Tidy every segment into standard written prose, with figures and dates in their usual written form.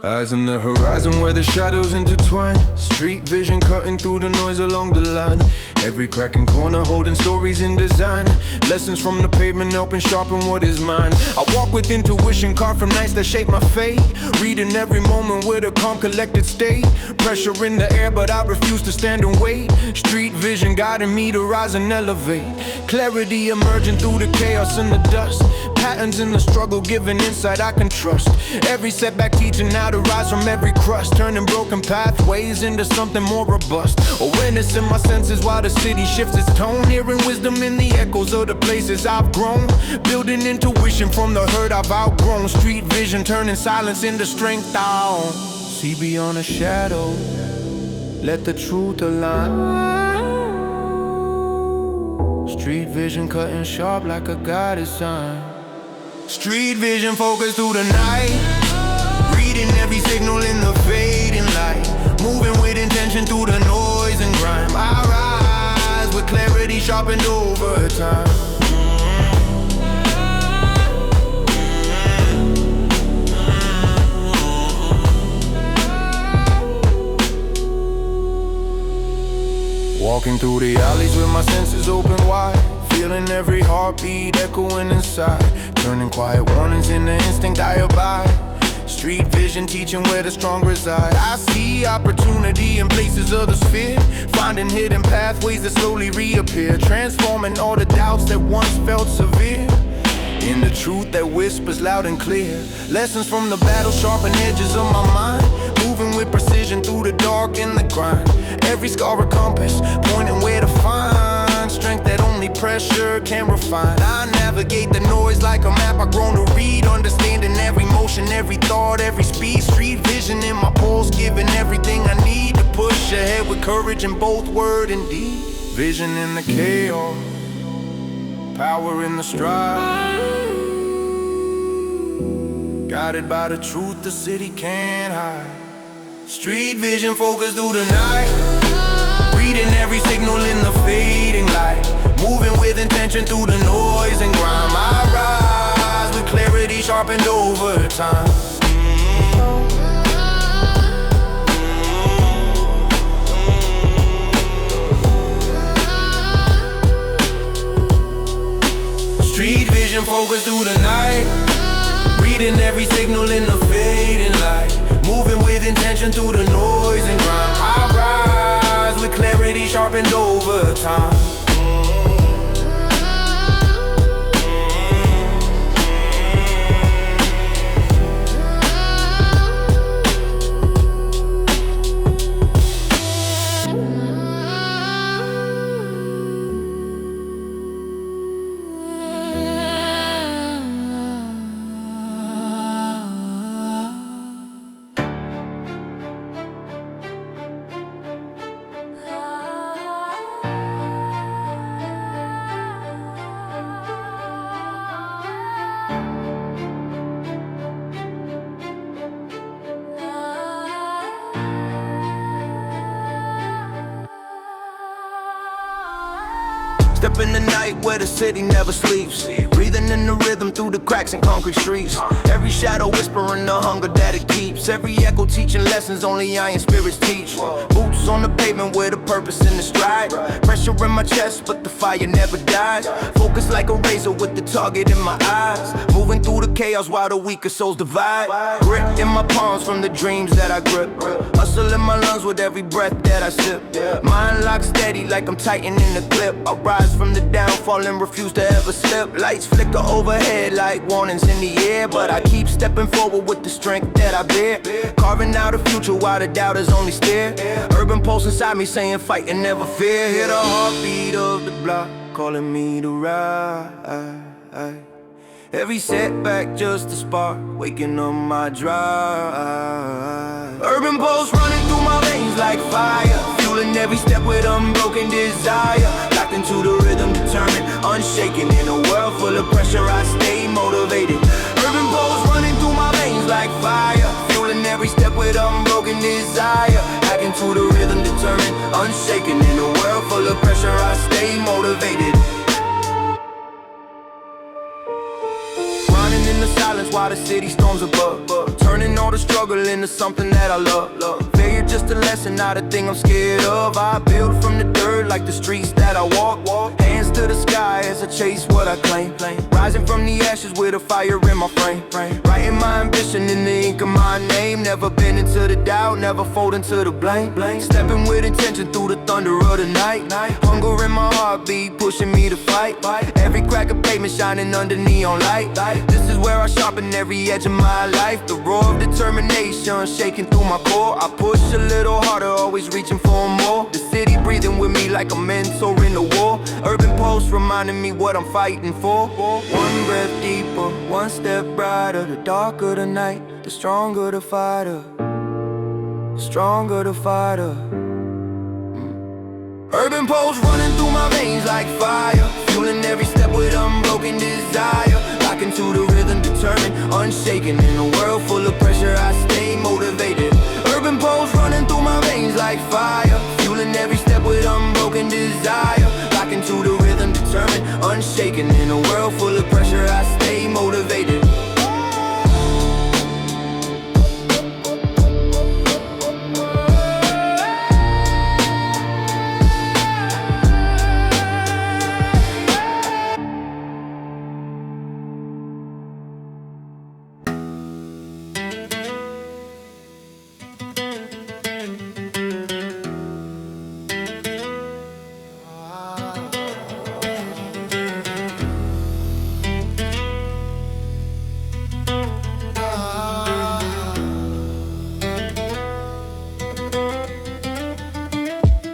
Eyes on the horizon where the shadows intertwine. Street vision cutting through the noise along the line. Every crack and corner holding stories in design. Lessons from the pavement helping sharpen what is mine. I walk with intuition carved from nights that shape my fate. Reading every moment with a calm collected state. Pressure in the air but I refuse to stand and wait. Street vision guiding me to rise and elevate. Clarity emerging through the chaos and the dust. Patterns in the struggle giving insight I can trust. Every setback teaching how to rise from every crust. Turning broken pathways into something more robust. Awareness in my senses while the city shifts its tone. Hearing wisdom in the echoes of the places I've grown. Building intuition from the hurt I've outgrown. Street vision turning silence into strength down. See beyond a shadow, let the truth align. Street vision cutting sharp like a guided sign. Street vision focused through the night. Reading every signal in the fading light. Moving with intention through the noise and grime. I rise with clarity sharpened over time. Walking through the alleys with my senses open wide. Feeling every heartbeat echoing inside. Turning quiet warnings into instinct I abide. Street vision teaching where the strong reside. I see opportunity in places others fear. Finding hidden pathways that slowly reappear. Transforming all the doubts that once felt severe in the truth that whispers loud and clear. Lessons from the battle sharpen edges of my mind. Moving with precision through the dark and the grind. Every scar a compass, pointing where to find strength that only pressure can refine. I navigate the noise like a map I've grown to read. Understanding every motion, every thought, every speed. Street vision in my pulse, giving everything I need to push ahead with courage in both word and deed. Vision in the chaos, power in the stride. Guided by the truth the city can't hide. Street vision focused through the night. Reading every signal in the fading light. Moving with intention through the noise and grime. I rise with clarity sharpened over time. Street vision focused through the night. Reading every signal in the fading light. Moving with intention through the noise and grime. I rise with clarity sharpened over time. Step in the night where the city never sleeps. Breathing in the rhythm through the cracks in concrete streets. Every shadow whispering the hunger that it keeps. Every echo teaching lessons only iron spirits teach. Boots on the pavement with a purpose in the stride. Pressure in my chest but the fire never dies. Focus like a razor with the target in my eyes. Moving through the chaos while the weaker souls divide. Grit in my palms from the dreams that I grip. Hustle in my lungs with every breath that I sip. Mind locked steady like I'm tightening the clip. I rise from the downfall and refuse to ever slip. Lights flicker overhead like warnings in the air, but I keep stepping forward with the strength that I bear. Carving out a future while the doubters only stare. Urban pulse inside me saying fight and never fear. Hear the heartbeat of the block calling me to ride. Every setback just a spark, waking up my drive. Urban pulse running through my veins like fire. Fueling every step with unbroken desire. Locked into the rhythm, determined, unshaken. In a world full of pressure, I stay motivated. Urban pulse running through my veins like fire. Fueling every step with unbroken desire. Back into the rhythm, determined, unshaken. In a world full of pressure, I stay motivated. Running in the silence while the city storms above. Turning Turning all the struggle into something that I love. Failure just a lesson, not a thing I'm scared of. I build from the dirt like the streets that I walk. Hands to the sky as I chase what I claim. Rising from the ashes with a fire in my frame. Writing my ambition in the ink of my name. Never been into the doubt, never folding to the blame. Stepping with intention through the thunder of the night. Hunger in my heartbeat pushing me to fight. Every crack of pavement shining under neon light. This is where I sharpen every edge of my life. The roar of determination shaking through my core. I push a little harder, always reaching for more. The city breathing with me like a mentor in the war. Urban posts reminding me what I'm fighting for. One breath deeper, one step brighter. The darker the night, the stronger the fighter. Stronger the fighter. Urban pulse running through my veins like fire. Fueling every step with unbroken desire. Locking to the rhythm, determined, unshaken. In a world full of pressure, I stay motivated. Urban pulse running through my veins like fire. Fueling every step with unbroken desire. Locking to the rhythm, determined, unshaken. In a world full of pressure, I stay motivated.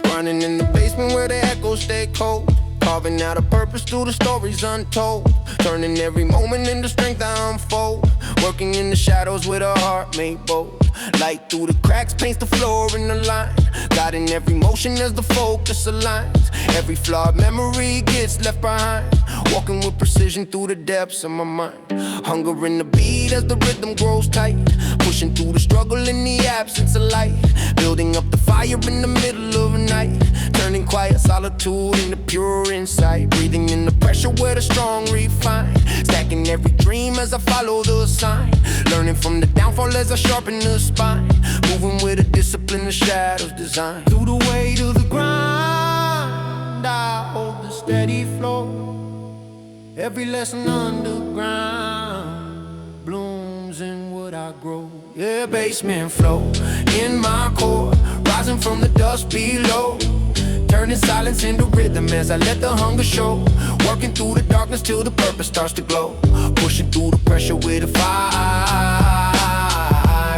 Running in the basement where the echoes stay cold. Carving out a purpose through the stories untold. Turning every moment into strength I unfold. Working in the shadows with a heart made bold. Light through the cracks paints the floor in the line. Guiding every motion as the focus aligns. Every flawed memory gets left behind. Walking with precision through the depths of my mind. Hunger in the beat as the rhythm grows tight. Pushing through the struggle in the absence of light. Building up the fire in the middle of the night. Turning quiet solitude into pure insight. Breathing in the pressure where the strong refine. Stacking every dream as I follow the sign. Learning from the downfall as I sharpen the spine. Moving with a discipline the shadows design. Through the weight of the grind, I hold the steady flow. Every lesson underground blooms in what I grow. Yeah, basement flow in my core. Rising from the dust below. Turning silence into rhythm as I let the hunger show. Working through the darkness till the purpose starts to glow. Pushing through the pressure with a fire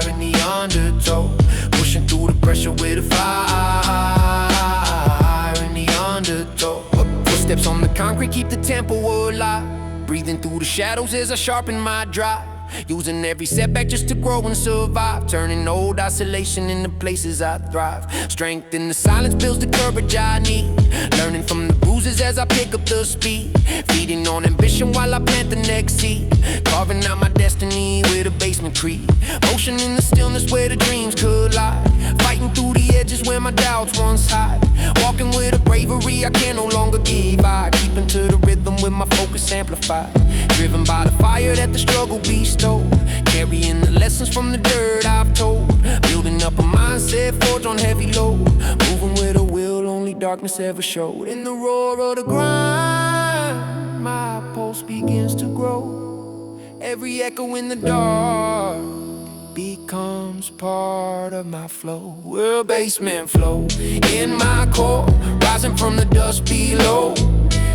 in the undertow. Pushing through the pressure with a fire in the undertow. Footsteps on the concrete keep the tempo alive. Breathing through the shadows as I sharpen my drive. Using every setback just to grow and survive. Turning old isolation into places I thrive. Strength in the silence builds the courage I need. Learning from the bruises as I pick up the speed. Feeding on ambition while I plant the next seed. Carving out my destiny with a basement creed. Motion in the stillness where the dreams collide. Fighting through the edges where my doubts once hide. Walking with a bravery I can no longer give. I keeping to the rhythm with my focus amplified. Driven by the fire that the struggle bestowed. Carrying the lessons from the dirt I've told. Building up a mindset forged on heavy load. Moving with a will only darkness ever showed. In the roar of the grind, my pulse begins to grow. Every echo in the dark becomes part of my flow. We're basement flow in my core. Rising from the dust below.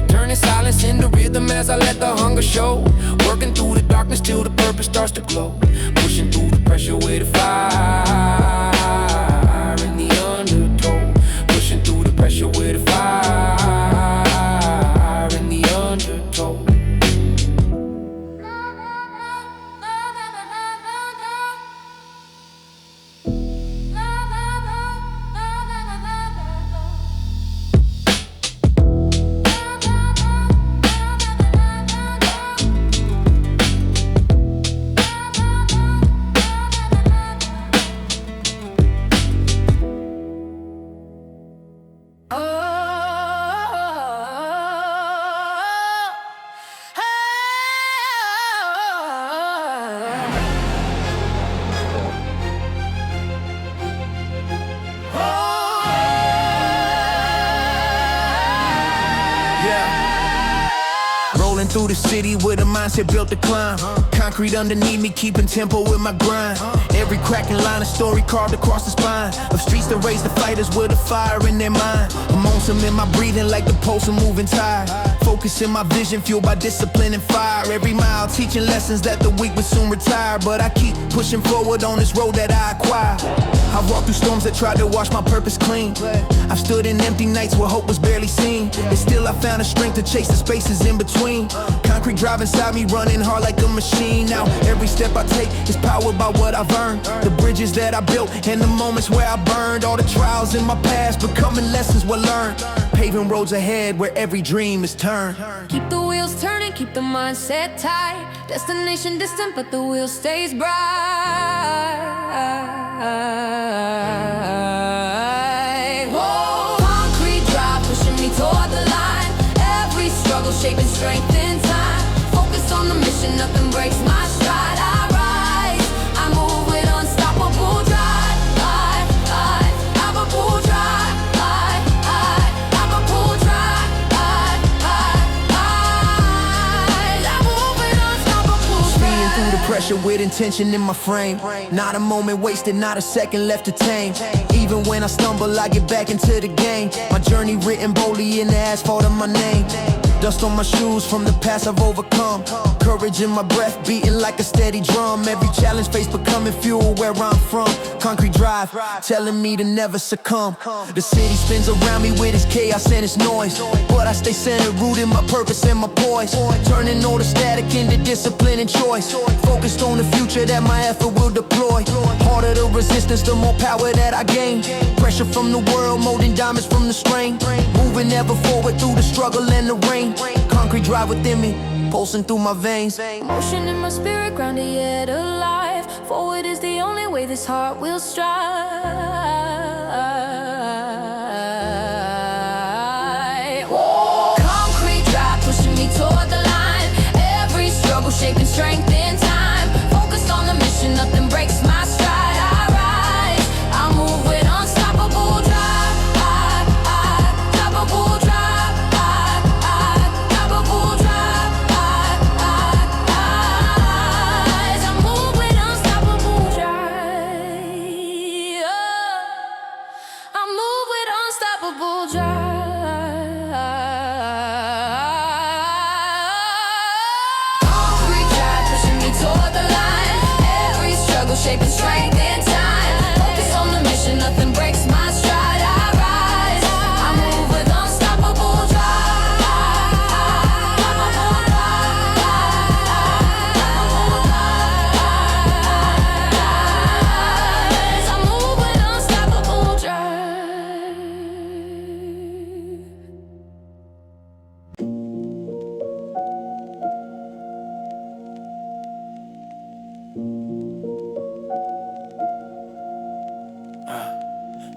Turning silence into rhythm as I let the hunger show. Working through the darkness till the purpose starts to glow. Pushing through the pressure with a fire in the undertow. Pushing through the pressure with a fire in the undertow. Running through the city with a mindset built to climb. Concrete underneath me, keeping tempo with my grind. Every cracking line, a story carved across the spine. Of streets that raise the fighters with a fire in their mind. Emotion in my breathing like the pulse of moving tide. Focus in my vision, fueled by discipline and fire. Every mile teaching lessons that the weak would soon retire. But I keep pushing forward on this road that I acquire. I've walked through storms that tried to wash my purpose clean. I've stood in empty nights where hope was barely seen. And still I found the strength to chase the spaces in between. Concrete drive inside me, running hard like a machine. Now every step I take is powered by what I've earned. The bridges that I built and the moments where I burned. All the trials in my past becoming lessons well learned. Paving roads ahead where every dream is turned. Keep the wheels turning, keep the mindset tight. Destination distant, but the wheel stays bright. Whoa. Concrete drive pushing me toward the line. Every struggle shaping strength in time. Focused on the mission, nothing breaks my stride. I rise, I move with unstoppable drive. Liverpool drive. Liverpool drive. I move with unstoppable drive. Speeding through the pressure with intention in my frame. Not a moment wasted, not a second left to tame. Even when I stumble, I get back into the game. My journey written boldly in the asphalt of my name. Dust on my shoes from the past I've overcome. Courage in my breath, beating like a steady drum. Every challenge faced becoming fuel where I'm from. Concrete drive, telling me to never succumb. The city spins around me with its chaos and its noise, but I stay centered, rooted in my purpose and my poise. Turning all the static into discipline and choice. Focused on the future that my effort will deploy. Harder the resistance, the more power that I gain. Pressure from the world, molding diamonds from the strain. Moving ever forward through the struggle and the rain. Concrete drive within me, pulsing through my veins. Motion in my spirit, grounded yet alive. Forward is the only way this heart will strive. Whoa. Concrete drive pushing me toward the line. Every struggle shaping strength in time. Focused on the mission, nothing breaks my stride. I rise, I move with unstoppable drive. Liverpool drive. Shaping strength in time. Focus on the mission, nothing breaks my stride. I rise, I move with unstoppable drive. I move with unstoppable drive.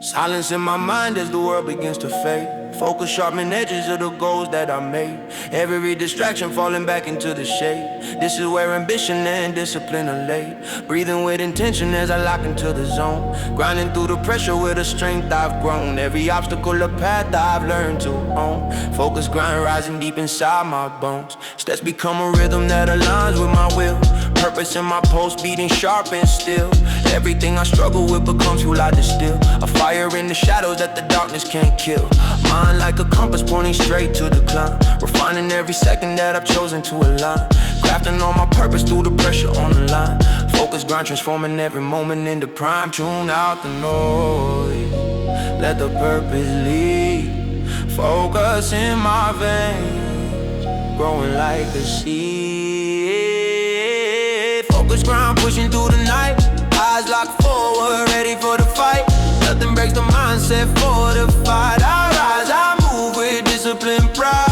Silence in my mind as the world begins to fade. Focus sharpening edges of the goals that I made. Every distraction falling back into the shade. This is where ambition and discipline are laid. Breathing with intention as I lock into the zone. Grinding through the pressure with the strength I've grown. Every obstacle a path I've learned to own. Focus grind rising deep inside my bones. Steps become a rhythm that aligns with my will. Purpose in my pulse beating sharp and still. Everything I struggle with becomes fuel I distill. A fire in the shadows that the darkness can't kill. Mind like a compass pointing straight to the climb. Refining every second that I've chosen to align. Crafting all my purpose through the pressure on the line. Focus grind transforming every moment into prime. Tune out the noise, let the purpose lead. Focus in my veins, growing like a seed. Focus grind pushing through the night. Eyes locked forward, ready for the fight. Nothing breaks the mindset fortified. I rise, I move with discipline, pride.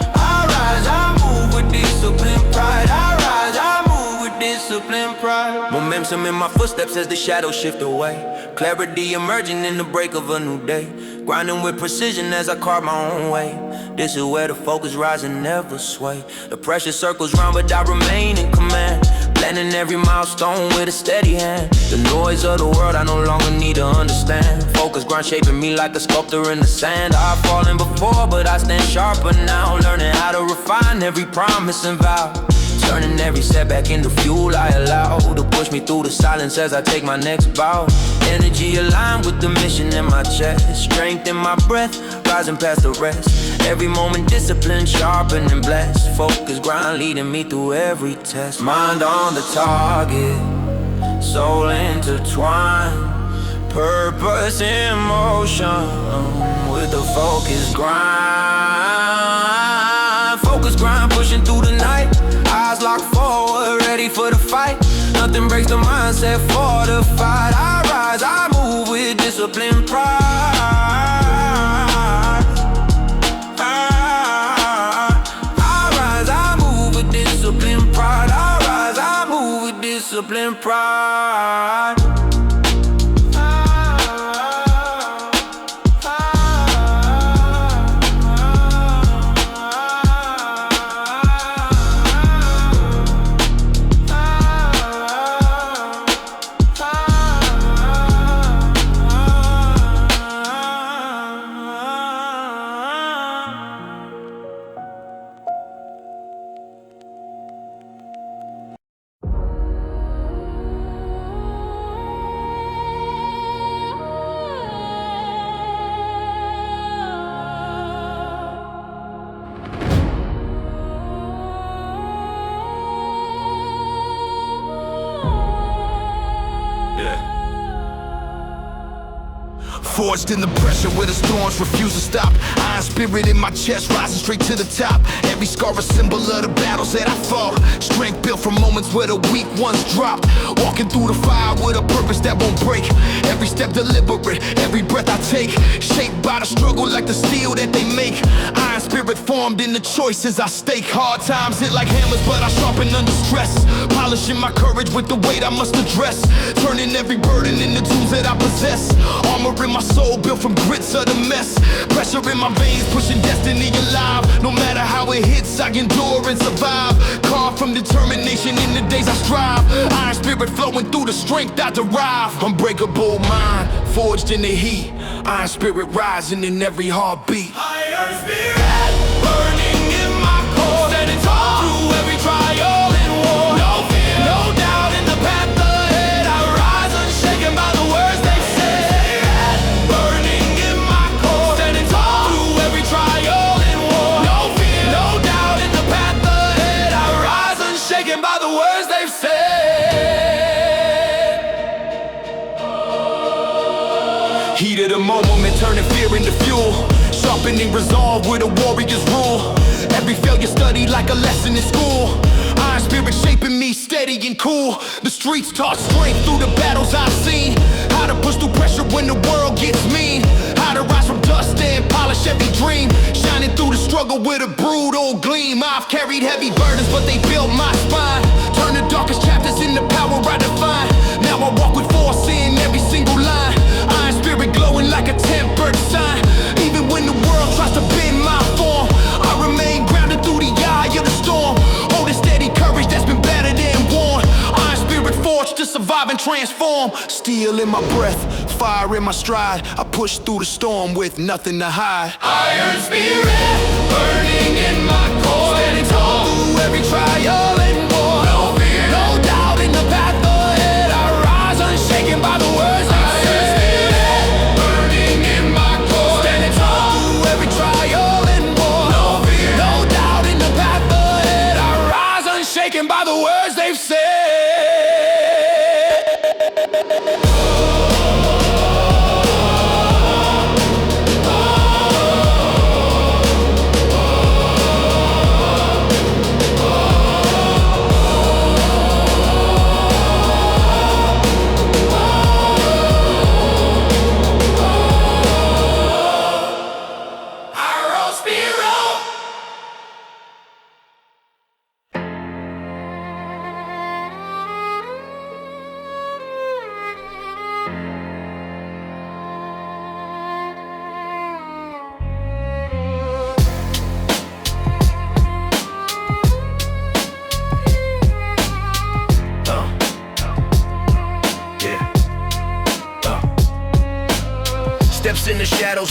I rise, I move with discipline, pride. I rise, I move with discipline, pride. Momentum in my footsteps as the shadows shift away. Clarity emerging in the break of a new day. Grinding with precision as I carve my own way. This is where the focus rise and never sway. The pressure circles round but I remain in command. Landing every milestone with a steady hand. The noise of the world I no longer need to understand. Focus, grind shaping me like a sculptor in the sand. I've fallen before, but I stand sharper now. Learning how to refine every promise and vow. Turning every setback into fuel I allow to push me through the silence as I take my next bow. Energy aligned with the mission in my chest. Strength in my breath, rising past the rest. Every moment discipline, sharpened and blessed. Focus, grind leading me through every test. Mind on the target, soul intertwined. Purpose in motion with the focus grind. Focus grind, pushing through the night. Eyes locked forward, ready for the fight. Nothing breaks the mindset fortified. I rise, I move with discipline, pride. I rise, I move with discipline, pride. I rise, I move with discipline, pride. Forged in the pressure where the storms refuse to stop. Iron spirit in my chest, rising straight to the top. Every scar a symbol of the battles that I fought. Strength built from moments where the weak ones dropped. Walking through the fire with a purpose that won't break. Every step deliberate, every breath I take. Shaped by the struggle like the steel that they make. Iron spirit formed in the choices I stake. Hard times hit like hammers, but I sharpen under stress. Polishing my courage with the weight I must address. Turning every burden into tools that I possess. Armor in my soul built from grits of the mess. Pressure in my veins pushing destiny alive. No matter how it hits, I endure and survive. Carved from determination in the days I strive. Iron spirit flowing through the strength I derive. Unbreakable mind, forged in the heat. Iron spirit rising in every heartbeat. Iron spirit burning in my core, standing tall through every trial and war. No fear, no doubt in the path ahead. I rise unshaken by the words they say. Burning in my core, standing tall through every trial and war. No fear, no doubt in the path ahead. I rise unshaken by the words they've said. Heat of the moment, turning fear into fuel. Sharpening resolve with a warrior's rule. Every failure studied like a lesson in school. Iron spirit shaping me steady and cool. The streets taught strength through the battles I've seen. How to push through pressure when the world gets mean. How to rise from dust and polish every dream. Shining through the struggle with a brutal gleam. I've carried heavy burdens, but they built my spine. Turn the darkest chapters into power I define. Now I walk with force in every single line. Iron spirit glowing like a tempered sign. Even when the world tries to bend my form, I remain grounded through the eye of the storm. Holding steady courage that's been battered and worn. Iron spirit forged to survive and transform. Steel in my breath, fire in my stride. I push through the storm with nothing to hide. Iron spirit burning in my core, standing tall through every trial and war. No fear, no doubt in the path ahead. I rise unshaken by the words I said. Burning in my core, standing tall through every trial and war. No fear, no doubt in the path ahead. I rise unshaken by the words they've said.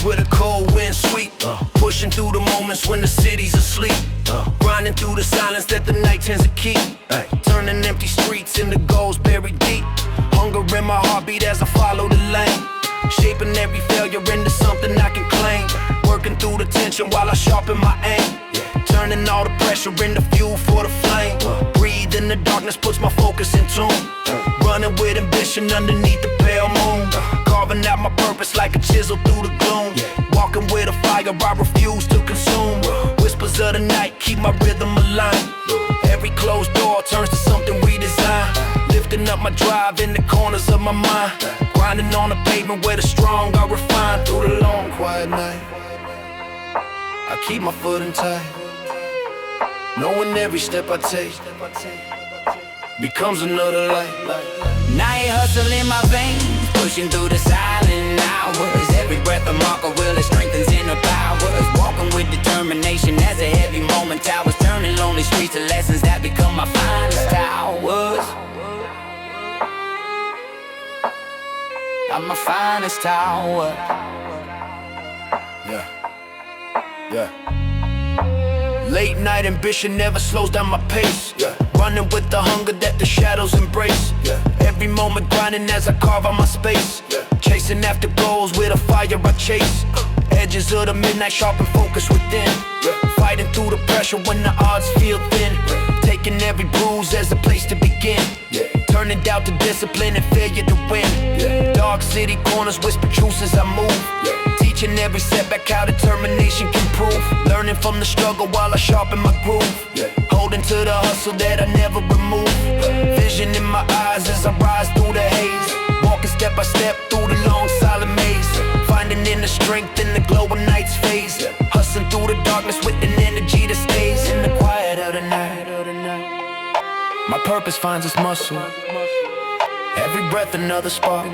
where the cold winds sweep. Pushing through the moments when the city's asleep. Grinding through the silence that the night tends to keep. Turning empty streets into goals buried deep. Hunger in my heartbeat as I follow the lane. Shaping every failure into something I can claim. Working through the tension while I sharpen my aim. Turning all the pressure into fuel for the flame. Breathe in the darkness, puts my focus in tune. Running with ambition underneath the pale moon. Carving out my purpose like a chisel through the gloom. Walking with a fire I refuse to consume. Whispers of the night keep my rhythm aligned. Every closed door turns to something redesigned. Lifting up my drive in the corners of my mind. Grinding on the pavement where the strong are refined. Through the long quiet night, I keep my footing tight, knowing every step I take becomes another light. Night hustle in my veins, pushing through the silent hours. Every breath a marker will, it strengthens inner powers. Walking with determination as a heavy moment towers. Turning lonely streets to lessons that become my finest towers. I'm my finest tower. Late night ambition never slows down my pace. Running with the hunger that the shadows embrace. Every moment grinding as I carve out my space. Chasing after goals with a fire I chase. Edges of the midnight sharpen focus within. Fighting through the pressure when the odds feel thin. Taking every bruise as a place to begin. Turning doubt to discipline and failure to win. Dark city corners whisper truths as I move. Teaching every setback how determination can prove. Learning from the struggle while I sharpen my groove. Holding to the hustle that I never remove. Vision in my eyes as I rise through the haze. Walking step by step through the long silent maze. Finding inner strength in the glow of night's phase. Hustling through the darkness with an energy that stays in the quiet of the night. My purpose finds its muscle. Every breath another spark.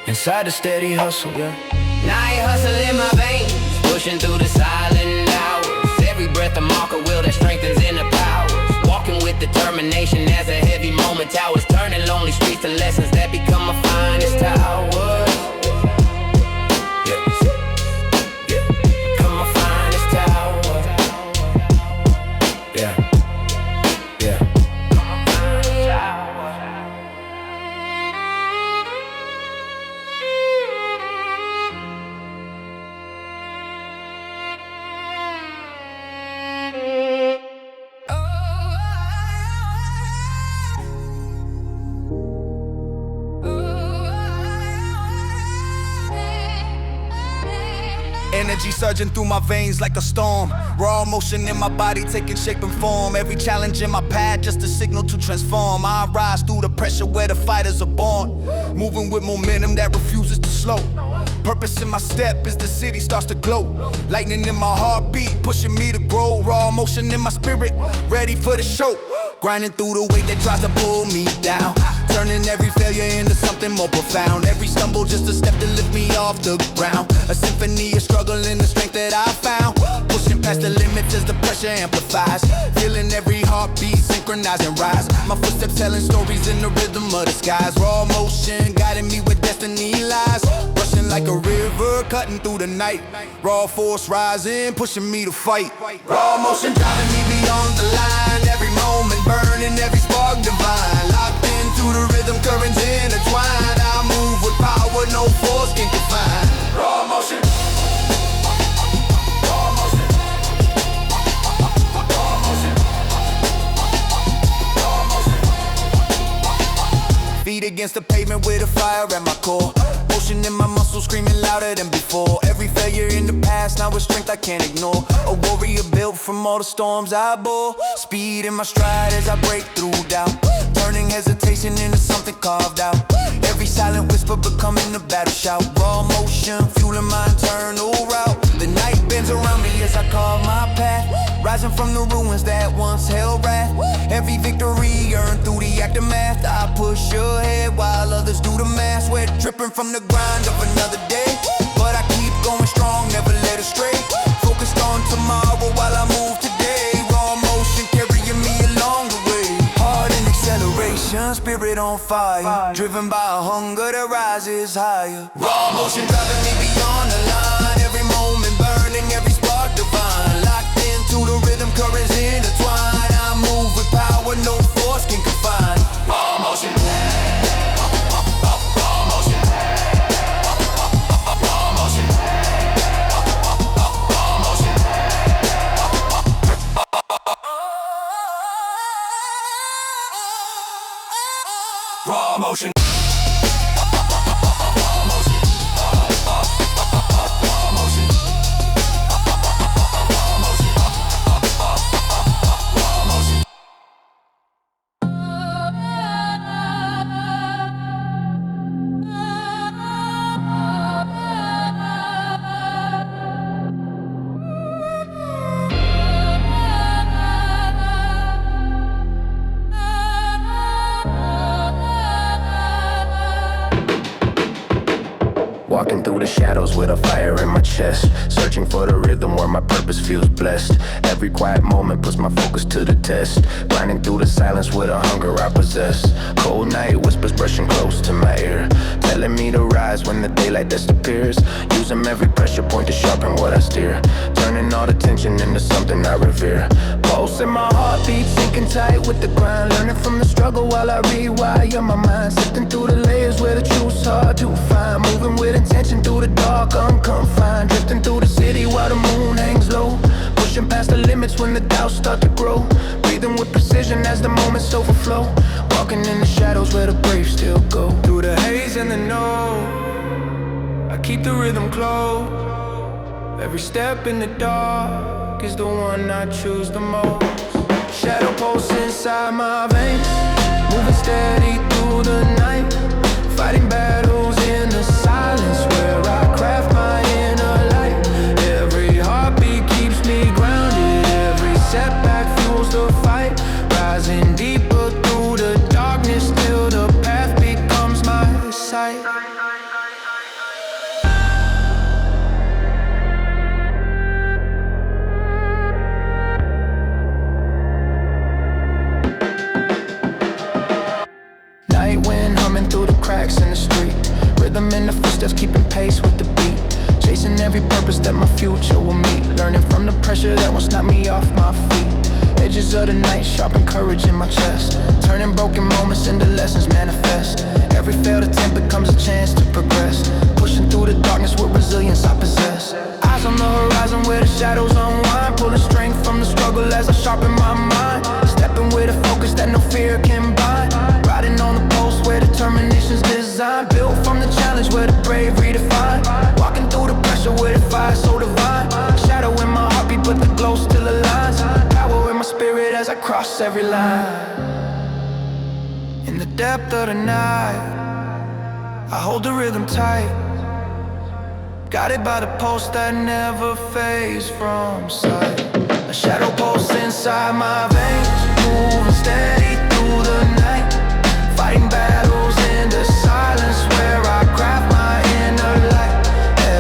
Inside a steady hustle. Night hustle in my veins, pushing through the silent hours. Every breath a marker will that strengthens inner powers. Walking with determination as a heavy moment towers. Turning lonely streets to lessons that become my finest towers. Become my finest tower. Energy surging through my veins like a storm. Raw motion in my body taking shape and form. Every challenge in my path just a signal to transform. I rise through the pressure where the fighters are born. Moving with momentum that refuses to slow. Purpose in my step as the city starts to glow. Lightning in my heartbeat pushing me to grow. Raw motion in my spirit, ready for the show. Grinding through the weight that tries to pull me down. Turning every failure into something more profound. Every stumble just a step to lift me off the ground. A symphony of struggle and the strength that I found. Pushing past the limits as the pressure amplifies. Feeling every heartbeat synchronize and rise. My footsteps telling stories in the rhythm of the skies. Raw motion guiding me where destiny lies. Rushing like a river cutting through the night. Raw force rising, pushing me to fight. Raw motion driving me beyond the line. Every moment burning, every spark divine. Locked into the rhythm, currents intertwined. I move with power, no force can confine. Raw motion. Raw motion. Raw motion. Raw motion. Feet against the pavement with a fire at my core. Motion in my muscles screaming louder than before. Every failure in the past, now with strength I can't ignore. A warrior built from all the storms I bore. Speed in my stride as I break through doubt. Turning hesitation into something carved out. Every silent whisper becoming a battle shout. Raw motion, fueling my internal route. The night bends around me as I carve my path. Rising from the ruins that once held wrath. Every victory earned through the aftermath. I push ahead while others do the math. Sweat dripping from the grind of another day. But I keep going strong, never led astray. Focused on tomorrow while I move today. Raw motion carrying me along the way. Heart in acceleration, spirit on on fire, driven by a hunger that rises higher. Raw motion driving me beyond the line, every moment burning, every spark divine. Locked into the rhythm, currents intertwined. I move with power, no force can confine. Raw motion. Raw motion. Walking through the shadows with a fire in my chest, searching for the rhythm where my purpose feels blessed. Every quiet moment puts my focus to the test, grinding through the silence with a hunger I possess. Cold night whispers brushing close to my ear, telling me to rise when the daylight disappears. Using every pressure point to sharpen what I steer, turning all the tension into something I revere. Pulse in my heartbeat sinking tight with the grind, learning from the struggle while I rewire my mind. Sifting through the layers where the truth's hard to find, moving with intention through the dark, unconfined. Drifting through the city while the moon hangs low, pushing past the limits when the doubts start to grow. Breathing with precision as the moments overflow, walking in the shadows where the brave still go. Through the haze and the no, I keep the rhythm close. Every step in the dark is the one I choose the most. Shadow pulse inside my veins, moving steady through the night, fighting battles in the silence where I craft my inner light. Every heartbeat keeps me grounded, every setback fuels the fight, rising deeper through the darkness till the path becomes my sight. Night wind humming through the cracks in the street, rhythm in the footsteps keeping pace with the beat, chasing every purpose that my future will meet, learning from the pressure that won't stop me off my feet. Edges of the night sharpen courage in my chest, turning broken moments into lessons manifest. Every failed attempt becomes a chance to progress, pushing through the darkness with resilience I possess. Eyes on the horizon where the shadows unwind, pulling strength from the struggle as I sharpen my mind, stepping with a focus that no fear can bind, riding on the pulse where determination's designed, built from the challenge where the brave redefine, walking through the pressure where the fire so divine. Shadow in my heartbeat but the glow still aligns, power in my spirit as I cross every line. In the depth of the night, I hold the rhythm tight, guided by the pulse that never fades from sight. A shadow pulse inside my veins, moving steady through the night, fighting battles in the silence where I craft my inner light.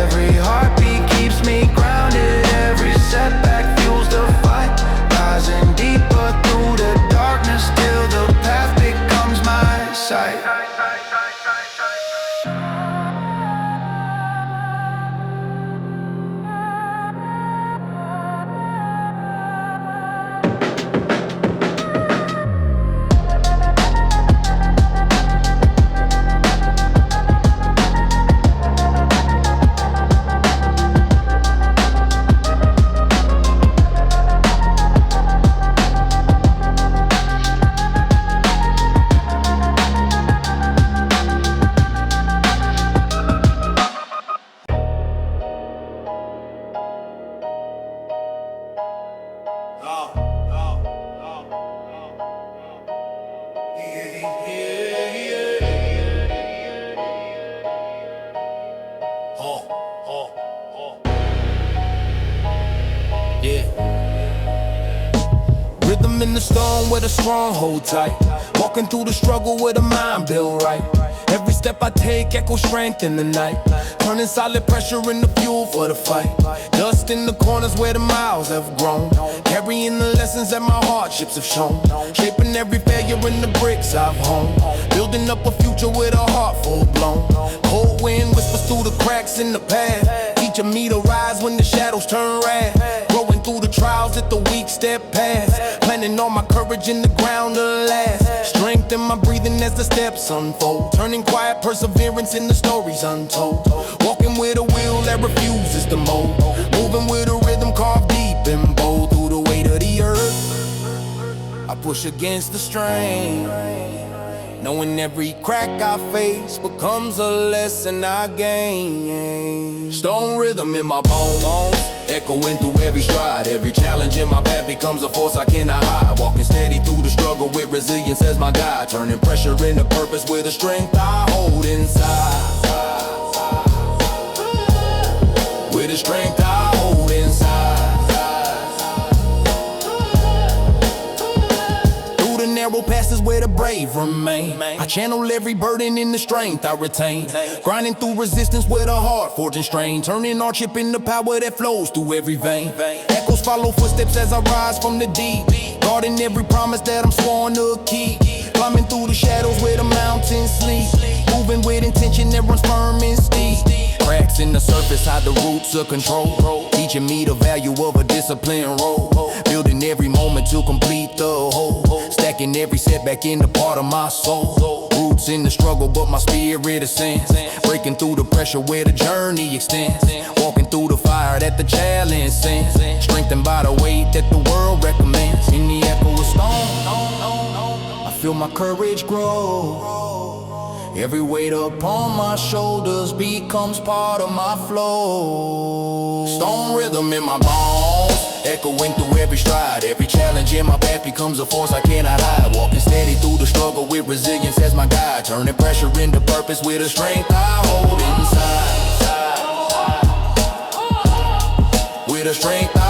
Every heartbeat keeps me grounded, every setback fuels the fight, rising deeper through the darkness till the path becomes my sight. Rhythm in the stone with a stronghold tight, walking through the struggle with a mind built right, Every step I take echoes strength in the night, turning solid pressure into fuel for the fight. Dust in the corners where the miles have grown, carrying the lessons that my hardships have shown, shaping every failure in the bricks I've honed, building up a future with a heart full blown. Cold wind whispers through the cracks in the path, teaching me to rise when the shadows turn red, growing through the trials that the weak step past, planting all my courage in the ground to last, strength in my breathing as the steps unfold, turning quiet perseverance in the stories untold, walking with a will that refuses to mold, moving with a rhythm carved deep and bold through the weight of the earth. I push against the strain, knowing every crack I face becomes a lesson I gain. Stone rhythm in my bones, echoing through every stride. Every challenge in my path becomes a force I cannot hide. Walking steady through the struggle with resilience as my guide, turning pressure into purpose with the strength I hold inside. With the strength I hold inside. Through the narrow passes where the brave remain, I channel every burden in the strength I retain, grinding through resistance with a heart forging strain, turning hardship into power that flows through every vein. Echoes follow footsteps as I rise from the deep, guarding every promise that I'm sworn to keep, climbing through the shadows where the mountains sleep, moving with intention that runs firm and steep. Cracks in the surface hide the roots of control, teaching me the value of a disciplined role, building every moment to complete the whole, stacking every setback into part of my soul. Roots in the struggle but my spirit ascends, breaking through the pressure where the journey extends, walking through the fire that the challenge sends, strengthened by the weight that the world recommends. In the echo of stone, I feel my courage grow. Every weight upon my shoulders becomes part of my flow. Stone rhythm in my bones, echoing through every stride. Every challenge in my path becomes a force I cannot hide. Walking steady through the struggle with resilience as my guide, turning pressure into purpose with a strength I hold inside. With a strength I